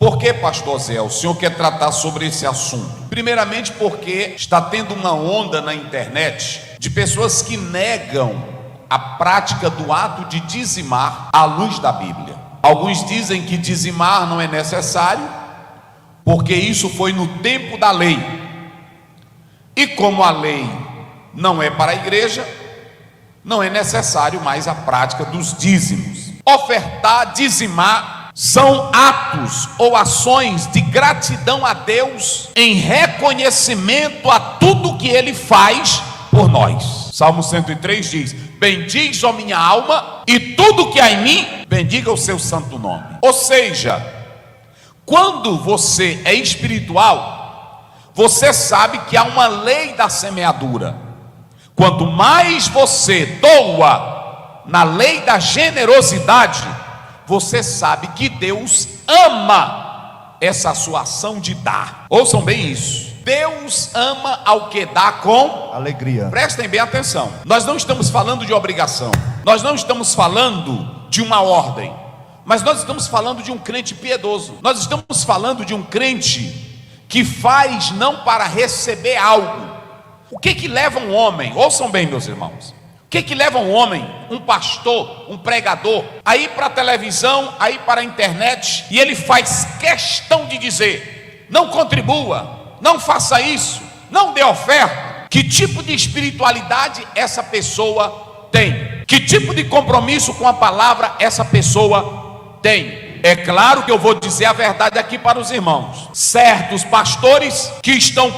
Por que, pastor Zé, o senhor quer tratar sobre esse assunto? Primeiramente porque está tendo uma onda na internet de pessoas que negam a prática do ato de dizimar à luz da Bíblia. Alguns dizem que dizimar não é necessário, porque isso foi no tempo da lei. E como a lei não é para a igreja, não é necessário mais a prática dos dízimos. Ofertar, dizimar, são atos ou ações de gratidão a Deus em reconhecimento a tudo que Ele faz por nós. Salmo 103 diz: bendiz, ó minha alma, e tudo que há em mim, bendiga o seu santo nome. Ou seja, quando você é espiritual, você sabe que há uma lei da semeadura. Quanto mais você doa na lei da generosidade, você sabe que Deus ama essa sua ação de dar. Ouçam bem isso. Deus ama ao que dá com alegria. Prestem bem atenção. Nós não estamos falando de obrigação. Nós não estamos falando de uma ordem. Mas nós estamos falando de um crente piedoso. Nós estamos falando de um crente que faz não para receber algo. O que leva um homem? Ouçam bem, meus irmãos. O que leva um homem, um pastor, um pregador, a ir para a televisão, a ir para a internet, e ele faz questão de dizer: não contribua, não faça isso, não dê oferta? Que tipo de espiritualidade essa pessoa tem? Que tipo de compromisso com a palavra essa pessoa tem? É claro que eu vou dizer a verdade aqui para os irmãos. Certos pastores que estão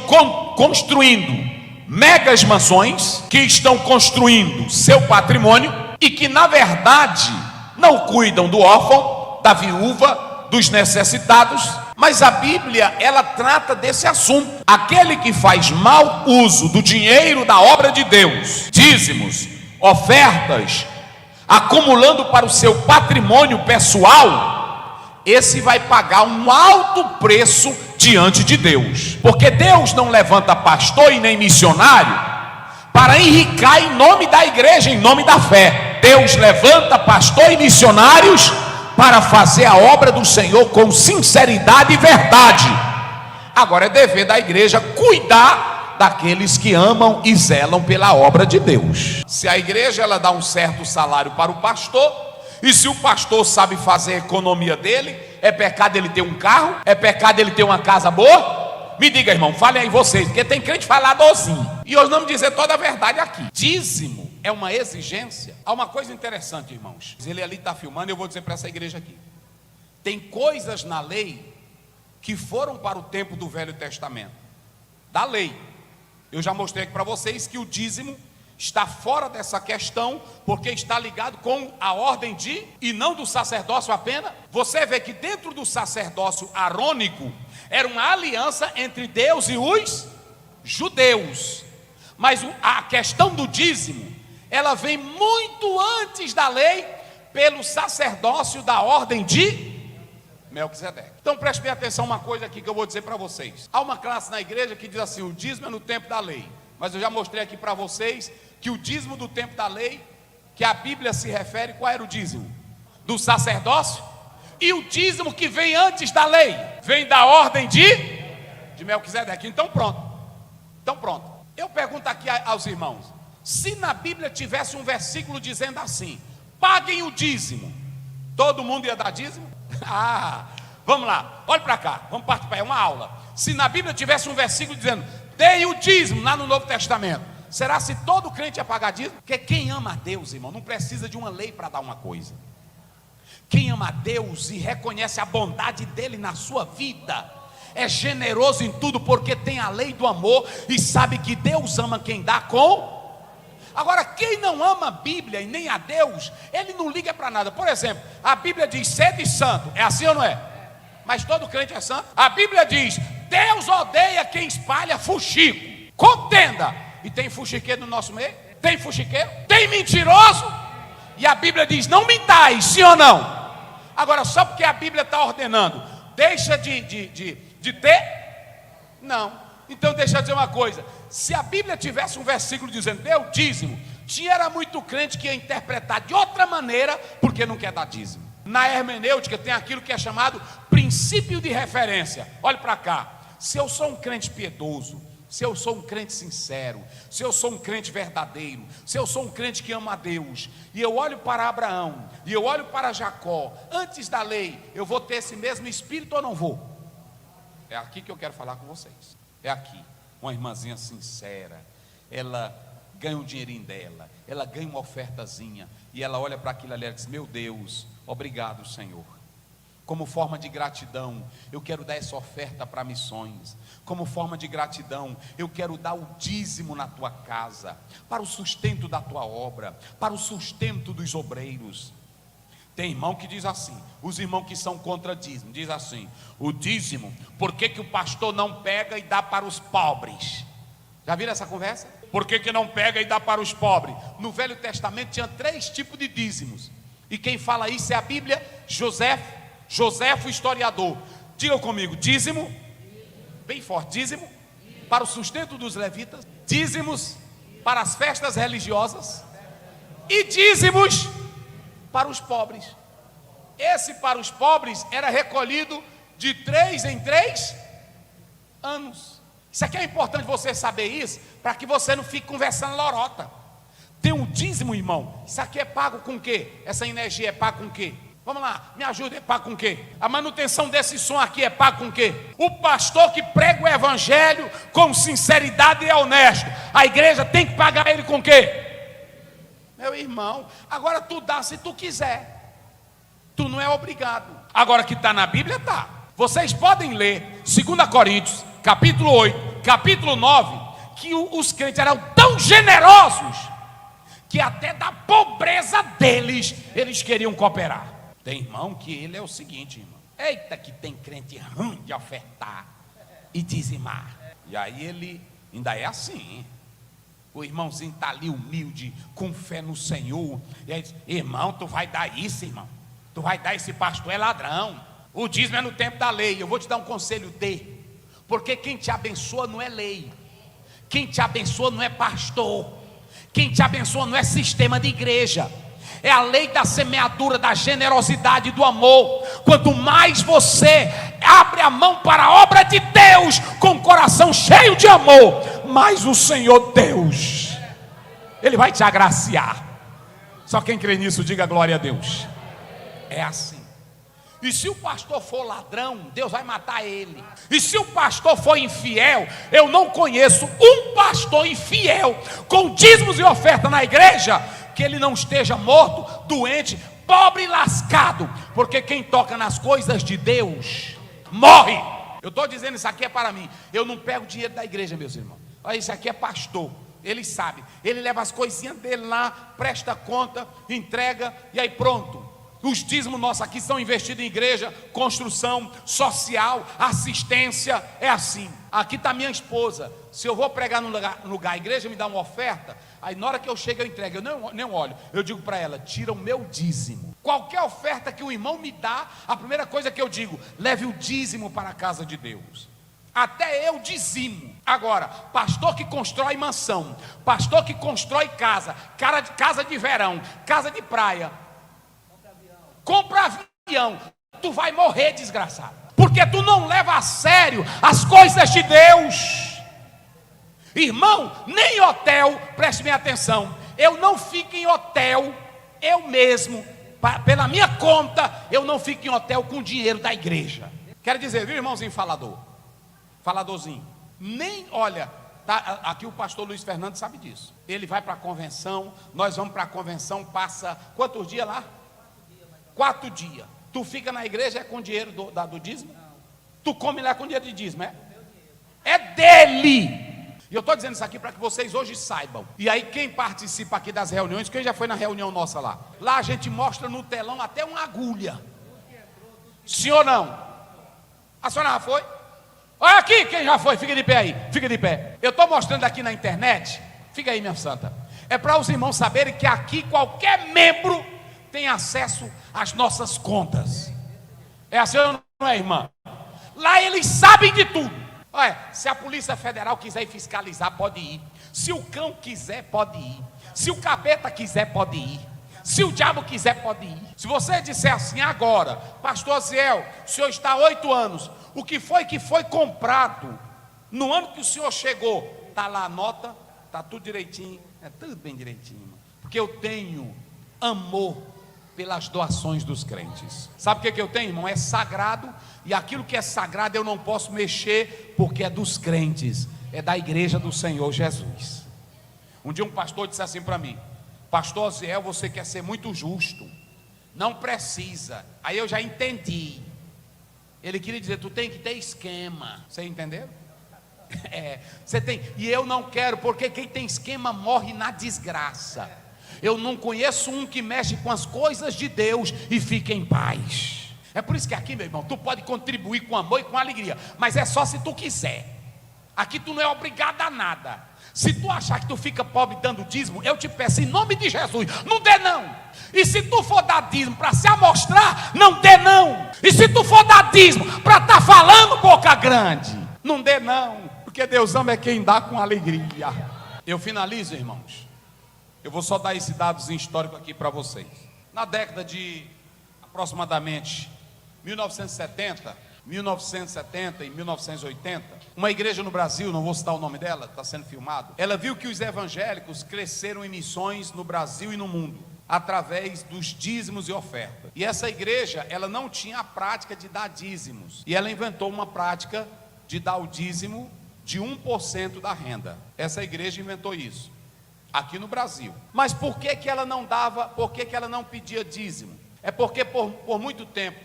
construindo megas mansões, que estão construindo seu patrimônio e que na verdade não cuidam do órfão, da viúva, dos necessitados. Mas a Bíblia, ela trata desse assunto. Aquele que faz mau uso do dinheiro da obra de Deus, dízimos, ofertas, acumulando para o seu patrimônio pessoal, esse vai pagar um alto preço diante de Deus, porque Deus não levanta pastor e nem missionário para enricar em nome da igreja, em nome da fé. Deus levanta pastor e missionários para fazer a obra do Senhor com sinceridade e verdade. Agora é dever da igreja cuidar daqueles que amam e zelam pela obra de Deus. Se a igreja ela dá um certo salário para o pastor, e se o pastor sabe fazer a economia dele, é pecado ele ter um carro? É pecado ele ter uma casa boa? Me diga, irmão, falem aí vocês, porque tem crente faladorzinho. E hoje não me dizer toda a verdade aqui. Dízimo é uma exigência. Há uma coisa interessante, irmãos. Ele ali está filmando e eu vou dizer para essa igreja aqui. Tem coisas na lei que foram para o tempo do Velho Testamento. Da lei. Eu já mostrei aqui para vocês que o dízimo está fora dessa questão, porque está ligado com a ordem de, e não do sacerdócio apenas. Você vê que dentro do sacerdócio arônico, era uma aliança entre Deus e os judeus. Mas a questão do dízimo, ela vem muito antes da lei, pelo sacerdócio da ordem de Melquisedeque. Então preste bem atenção uma coisa aqui que eu vou dizer para vocês. Há uma classe na igreja que diz assim: o dízimo é no tempo da lei. Mas eu já mostrei aqui para vocês que o dízimo do tempo da lei, que a Bíblia se refere, qual era o dízimo? Do sacerdócio. E o dízimo que vem antes da lei, vem da ordem de Melquisedeque. Então pronto. Eu pergunto aqui aos irmãos: se na Bíblia tivesse um versículo dizendo assim: paguem o dízimo, todo mundo ia dar dízimo? Vamos lá, olha para cá, vamos participar, é uma aula. Se na Bíblia tivesse um versículo dizendo: deem o dízimo, lá no Novo Testamento, será se todo crente ia pagar dízimo? Porque quem ama a Deus, irmão, não precisa de uma lei para dar uma coisa. Quem ama a Deus e reconhece a bondade dele na sua vida, é generoso em tudo, porque tem a lei do amor e sabe que Deus ama quem dá com. Agora, quem não ama a Bíblia e nem a Deus, ele não liga para nada. Por exemplo, a Bíblia diz: sede santo, é assim ou não é? Mas todo crente é santo. A Bíblia diz: Deus odeia quem espalha fuxico, contenda. E tem fuxiqueiro no nosso meio? Tem fuxiqueiro? Tem mentiroso? E a Bíblia diz: não mentais, sim ou não? Agora, só porque a Bíblia está ordenando, deixa de ter? Não. Então deixa eu dizer uma coisa: se a Bíblia tivesse um versículo dizendo dê o dízimo, era muito crente que ia interpretar de outra maneira, porque não quer dar dízimo. Na hermenêutica tem aquilo que é chamado princípio de referência. Olhe para cá. Se eu sou um crente piedoso, se eu sou um crente sincero, se eu sou um crente verdadeiro, se eu sou um crente que ama a Deus, e eu olho para Abraão, e eu olho para Jacó, antes da lei, eu vou ter esse mesmo espírito ou não vou? É aqui que eu quero falar com vocês. É aqui. Uma irmãzinha sincera, ela ganha um dinheirinho dela, ela ganha uma ofertazinha, e ela olha para aquilo ali e diz: meu Deus, obrigado, Senhor. Como forma de gratidão, eu quero dar essa oferta para missões. Como forma de gratidão, eu quero dar o dízimo na tua casa, para o sustento da tua obra, para o sustento dos obreiros. Tem irmão que diz assim, os irmãos que são contra dízimo, diz assim: o dízimo, por que que o pastor não pega e dá para os pobres? Já viram essa conversa? Por que que não pega e dá para os pobres? No Velho Testamento tinha 3 tipos de dízimos, e quem fala isso é a Bíblia. Joséfo, historiador. Diga comigo: dízimo, bem forte, dízimo para o sustento dos levitas, dízimos para as festas religiosas e dízimos para os pobres. Esse para os pobres era recolhido de 3 em 3 anos. Isso aqui é importante você saber isso, para que você não fique conversando lorota. Tem um dízimo, irmão. Isso aqui é pago com o quê? Essa energia é paga com o quê? Vamos lá, me ajuda, é pago com o quê? A manutenção desse som aqui é pago com o quê? O pastor que prega o evangelho com sinceridade e é honesto, a igreja tem que pagar ele com o quê? Meu irmão, agora tu dá se tu quiser, tu não é obrigado. Agora que está na Bíblia, está. Vocês podem ler 2 Coríntios, capítulo 8, capítulo 9, que os crentes eram tão generosos, que até da pobreza deles, eles queriam cooperar. Tem irmão que ele é o seguinte, irmão: eita, que tem crente ruim de ofertar e dizimar. E aí ele ainda é assim. O irmãozinho está ali humilde, com fé no Senhor. E aí diz: irmão, tu vai dar isso, irmão? Tu vai dar, esse pastor é ladrão. O dízimo é no tempo da lei. Eu vou te dar um conselho: porque quem te abençoa não é lei. Quem te abençoa não é pastor. Quem te abençoa não é sistema de igreja. É a lei da semeadura, da generosidade, do amor. Quanto mais você abre a mão para a obra de Deus, com o coração cheio de amor, mais o Senhor Deus, Ele vai te agraciar. Só quem crê nisso, diga glória a Deus. É assim. E se o pastor for ladrão, Deus vai matar ele. E se o pastor for infiel, eu não conheço um pastor infiel com dízimos e oferta na igreja que ele não esteja morto, doente, pobre e lascado. Porque quem toca nas coisas de Deus morre. Eu estou dizendo isso aqui é para mim. Eu não pego dinheiro da igreja, meus irmãos. Olha, isso aqui é pastor. Ele sabe. Ele leva as coisinhas dele lá, presta conta, entrega e aí pronto. Os dízimos nossos aqui são investidos em igreja, construção social, assistência. É assim. Aqui está minha esposa. Se eu vou pregar num lugar, a igreja me dá uma oferta, aí na hora que eu chego eu entrego. Eu nem olho. Eu digo para ela: tira o meu dízimo. Qualquer oferta que o irmão me dá, a primeira coisa que eu digo: leve o dízimo para a casa de Deus. Até eu dizimo. Agora, pastor que constrói mansão, pastor que constrói casa de verão, casa de praia, compra avião, tu vai morrer, desgraçado, porque tu não leva a sério as coisas de Deus. Irmão, nem hotel, preste bem atenção, eu não fico em hotel, eu mesmo, pela minha conta, eu não fico em hotel com dinheiro da igreja. Quero dizer, viu, irmãozinho faladorzinho, nem, olha, tá, aqui o pastor Luiz Fernando sabe disso. Ele vai para a convenção, nós vamos para a convenção, passa quantos dias lá? 4 dias. Tu fica na igreja com dinheiro do dízimo? Tu come lá com dinheiro de dízimo, é? É dele. E eu estou dizendo isso aqui para que vocês hoje saibam. E aí quem participa aqui das reuniões, quem já foi na reunião nossa lá? Lá a gente mostra no telão até uma agulha. Sim ou não? A senhora já foi? Olha aqui quem já foi, fica de pé aí, fica de pé. Eu estou mostrando aqui na internet, fica aí minha santa. É para os irmãos saberem que aqui qualquer membro tem acesso às nossas contas. É assim ou não é, irmã? Lá eles sabem de tudo. Olha, se a Polícia Federal quiser ir fiscalizar, pode ir. Se o cão quiser, pode ir. Se o capeta quiser, pode ir. Se o diabo quiser, pode ir. Se você disser assim agora, pastor Ziel, o senhor está há 8 anos, o que foi comprado no ano que o senhor chegou, está lá a nota, está tudo direitinho, é tudo bem direitinho, irmão. Porque eu tenho amor pelas doações dos crentes. Sabe o que eu tenho, irmão? É sagrado, e aquilo que é sagrado eu não posso mexer, porque é dos crentes, é da igreja do Senhor Jesus. Um dia um pastor disse assim para mim: pastor Ziel, você quer ser muito justo, não precisa. Aí eu já entendi. Ele queria dizer, tu tem que ter esquema. Você entendeu? Você tem, e eu não quero, porque quem tem esquema morre na desgraça. Eu não conheço um que mexe com as coisas de Deus e fica em paz. É por isso que aqui, meu irmão, tu pode contribuir com amor e com alegria, mas é só se tu quiser. Aqui tu não é obrigado a nada. Se tu achar que tu fica pobre dando dízimo, eu te peço em nome de Jesus, não dê não. E se tu for dar dízimo para se amostrar, não dê não. E se tu for dar dízimo para estar falando boca grande, não dê não. Porque Deus ama é quem dá com alegria. Eu finalizo, irmãos. Eu vou só dar esse dados histórico aqui para vocês. Na década de aproximadamente 1970 e 1980, uma igreja no Brasil, não vou citar o nome dela, está sendo filmado. Ela viu que os evangélicos cresceram em missões no Brasil e no mundo, através dos dízimos e ofertas. E essa igreja, ela não tinha a prática de dar dízimos, e ela inventou uma prática de dar o dízimo de 1% da renda. Essa igreja inventou isso aqui no Brasil. Mas por que ela não dava, por que ela não pedia dízimo? É porque por muito tempo,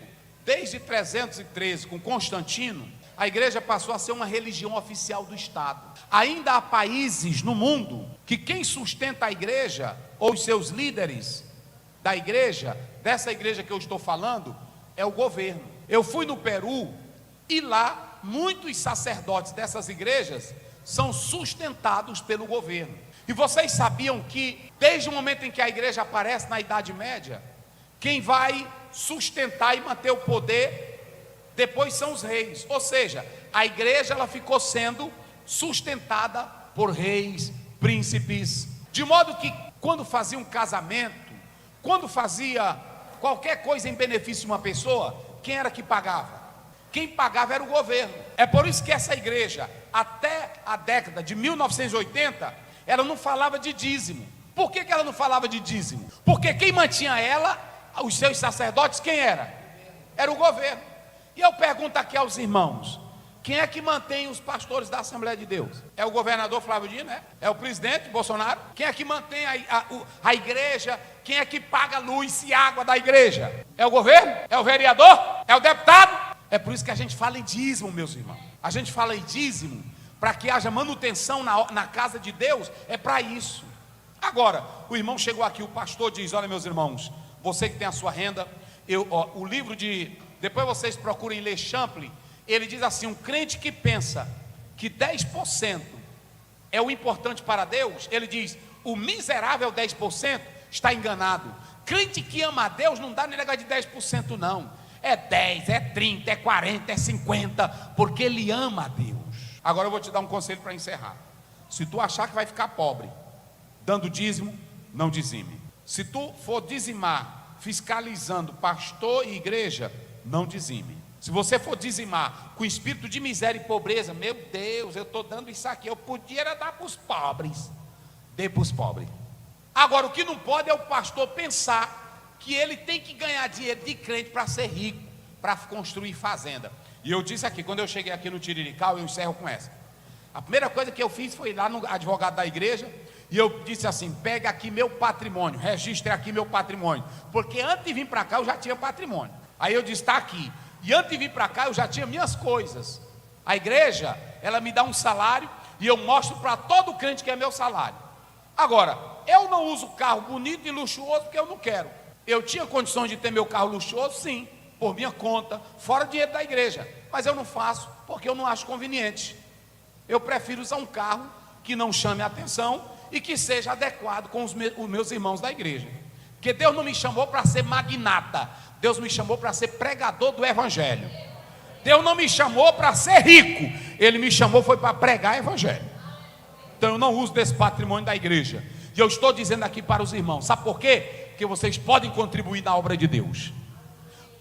desde 313 com Constantino, a igreja passou a ser uma religião oficial do Estado. Ainda há países no mundo que quem sustenta a igreja, ou os seus líderes da igreja, dessa igreja que eu estou falando, é o governo. Eu fui no Peru e lá muitos sacerdotes dessas igrejas são sustentados pelo governo. E vocês sabiam que desde o momento em que a igreja aparece na Idade Média, quem vai sustentar e manter o poder depois são os reis. Ou seja, a igreja ela ficou sendo sustentada por reis, príncipes, de modo que quando fazia um casamento, quando fazia qualquer coisa em benefício de uma pessoa, quem era que pagava? Quem pagava era o governo. É por isso que essa igreja, até a década de 1980, ela não falava de dízimo. Por que ela não falava de dízimo? Porque quem mantinha ela, os seus sacerdotes, quem era? Era o governo. E eu pergunto aqui aos irmãos: quem é que mantém os pastores da Assembleia de Deus? É o governador Flávio Dino, né? É o presidente Bolsonaro? Quem é que mantém a igreja? Quem é que paga luz e água da igreja? É o governo? É o vereador? É o deputado? É por isso que a gente fala em dízimo, meus irmãos. A gente fala em dízimo para que haja manutenção na casa de Deus, é para isso. Agora, o irmão chegou aqui, o pastor diz: olha, meus irmãos, você que tem a sua renda, o livro de... Depois vocês procurem ler Champlin. Ele diz assim: um crente que pensa que 10% é o importante para Deus, ele diz, o miserável 10% está enganado. Crente que ama a Deus não dá nem negócio de 10% não. É 10, é 30, é 40, é 50, porque ele ama a Deus. Agora eu vou te dar um conselho para encerrar. Se tu achar que vai ficar pobre dando dízimo, não dizime. Se tu for dizimar fiscalizando pastor e igreja, não dizime. Se você for dizimar com espírito de miséria e pobreza, meu Deus, eu estou dando isso aqui, eu podia dar para os pobres. Dê para os pobres. Agora, o que não pode é o pastor pensar que ele tem que ganhar dinheiro de crente para ser rico, para construir fazenda. E eu disse aqui, quando eu cheguei aqui no Tirirical, eu encerro com essa. A primeira coisa que eu fiz foi ir lá no advogado da igreja, e eu disse assim: pega aqui meu patrimônio, registre aqui meu patrimônio, porque antes de vir para cá eu já tinha patrimônio. Aí eu disse: está aqui. E antes de vir para cá eu já tinha minhas coisas. A igreja, ela me dá um salário, e eu mostro para todo crente que é meu salário. Agora, eu não uso carro bonito e luxuoso porque eu não quero. Eu tinha condições de ter meu carro luxuoso, sim, por minha conta, fora dinheiro da igreja, mas eu não faço porque eu não acho conveniente. Eu prefiro usar um carro que não chame a atenção e que seja adequado com os meus irmãos da igreja. Porque Deus não me chamou para ser magnata, Deus me chamou para ser pregador do evangelho. Deus não me chamou para ser rico, Ele me chamou foi para pregar evangelho. Então eu não uso desse patrimônio da igreja. E eu estou dizendo aqui para os irmãos, sabe por quê? Porque vocês podem contribuir na obra de Deus.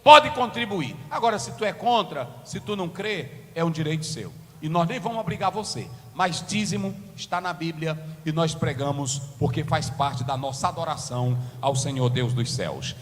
Pode contribuir. Agora, se tu é contra, se tu não crê, é um direito seu. E nós nem vamos obrigar você. Mas dízimo está na Bíblia e nós pregamos porque faz parte da nossa adoração ao Senhor Deus dos céus.